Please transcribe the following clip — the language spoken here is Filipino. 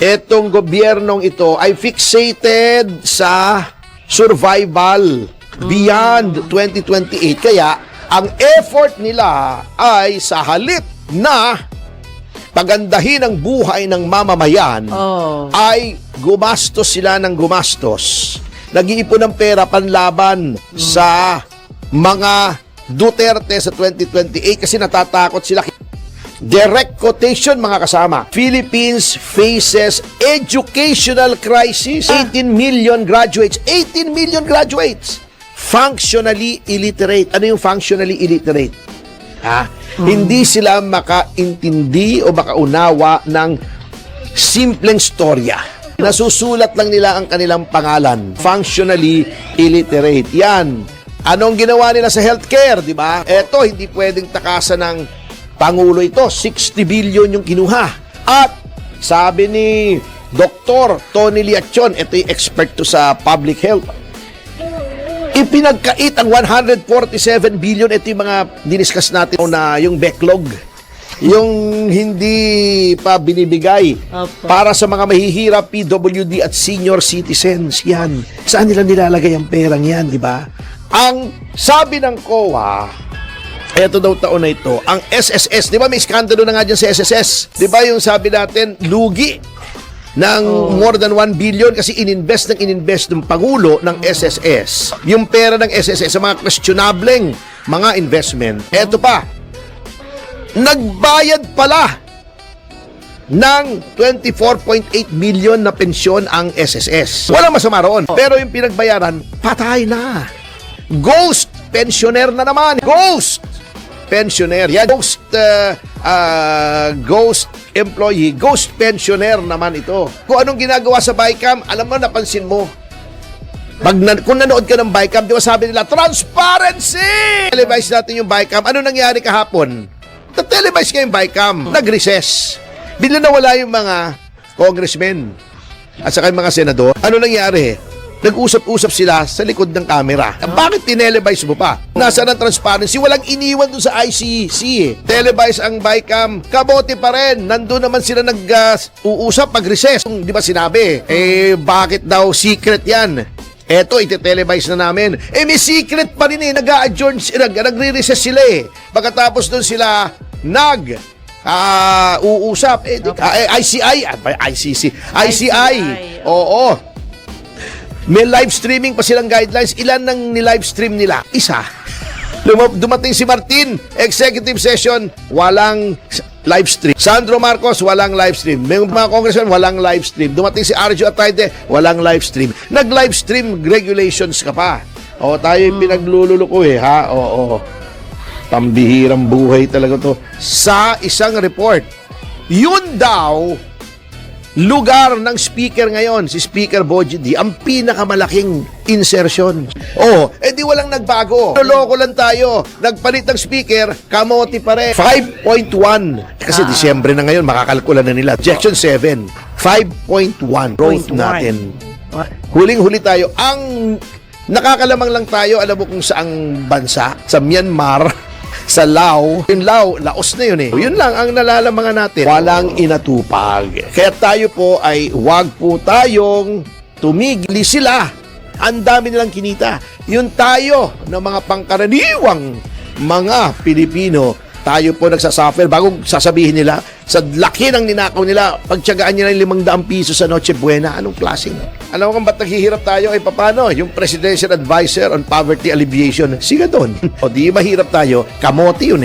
Etong gobyernong ito ay fixated sa survival beyond 2028. Kaya, ang effort nila ay sa halip na pagandahin ang buhay ng mamamayan, ay gumastos sila ng gumastos. Nag-iipon ng pera panlaban sa mga Duterte sa 2028 kasi natatakot sila. Direct quotation, mga kasama. Philippines faces educational crisis. 18 million graduates. 18 million graduates. Functionally illiterate. Ano yung functionally illiterate? Hindi sila makaintindi o makaunawa ng simpleng storya. Nasusulat lang nila ang kanilang pangalan. Functionally illiterate. Yan. Anong ginawa nila sa healthcare, di ba? Eto, hindi pwedeng takasan ng Pangulo ito. 60 billion yung kinuha. At sabi ni Dr. Tony Liachon, ito yung expert to sa public health, ipinagkait ang 147 billion. Ito yung mga diniscuss natin na yung backlog, yung hindi pa binibigay para sa mga mahihirap, PWD at senior citizens. Yan. Saan nila nilalagay ang perang yan, di ba? Ang sabi ng COA, eto daw taon na ito, ang SSS, di ba may skandalo na nga dyan sa SSS? Di ba yung sabi natin, lugi ng more than 1 billion kasi ininvest ng Pangulo ng SSS. Yung pera ng SSS sa mga questionableng mga investment. Eto pa, nagbayad pala ng 24.8 million na pensyon ang SSS. Walang masama roon. Pero yung pinagbayaran, patay na. Ghost pensioner na naman. Ghost pensioner. Yan. Ghost employee. Ghost pensioner naman ito. Kung anong ginagawa sa BICAM, alam mo, napansin mo. Kung nanood ka ng BICAM, di ba sabi nila, transparency! Televise natin yung BICAM. Ano nangyari kahapon? Televise kayo yung BICAM. Nag-recess. Bigla nawala yung mga congressmen at saka yung mga senador. Ano nangyari? Nag-usap-usap sila sa likod ng camera. Bakit tinelevise mo pa? Nasaan ang transparency? Walang iniwan dun sa ICC. Televise ang BICAM. Kabote pa rin. Nandun naman sila nag-uusap pag-recess. Di ba sinabi? Bakit daw secret yan? Eto, ite-televise na namin. May secret pa rin nag-a-adjourn, nagre-recess sila Pagkatapos dun sila uusap. ICI. Oo. May live streaming pa silang guidelines. Ilan nang ni-live stream nila? Isa. Dumating si Martin, executive session, walang live stream. Sandro Marcos, walang live stream. May mga congressman, walang live stream. Dumating si Arjo Atayde, walang live stream. Nag-live stream regulations ka pa. Tayo yung pinaglululuko ha? Oo. Pambihirang buhay talaga to. Sa isang report, yun daw lugar ng speaker ngayon, si Speaker Bogie D, ang pinakamalaking insertion. Di walang nagbago. Loko lang tayo. Nagpalit ng speaker, kamote pa rin. 5.1. Kasi Disyembre na ngayon, makakalkula na nila. Objection 7. 5.1. Growth natin. Huling-huli tayo. Ang nakakalamang lang tayo, alam mo kung saang bansa? Sa Myanmar. Sa Laos. Yung Laos na yun Yun lang ang nalalamangan natin. Walang inatupag. Kaya tayo po ay wag po tayong tumigil sila. Ang dami nilang kinita. Yun tayo ng mga pangkaraniwang mga Pilipino, tayo po nagsasuffer bago sasabihin nila sa laki ng ninakaw nila, pagtiyagaan nila ng 500 piso sa Noche Buena. Anong klaseng? Alam mo kung ba't naghihirap tayo? Paano? Yung Presidential Advisor on Poverty Alleviation, siga doon. Di mahirap tayo, kamote yun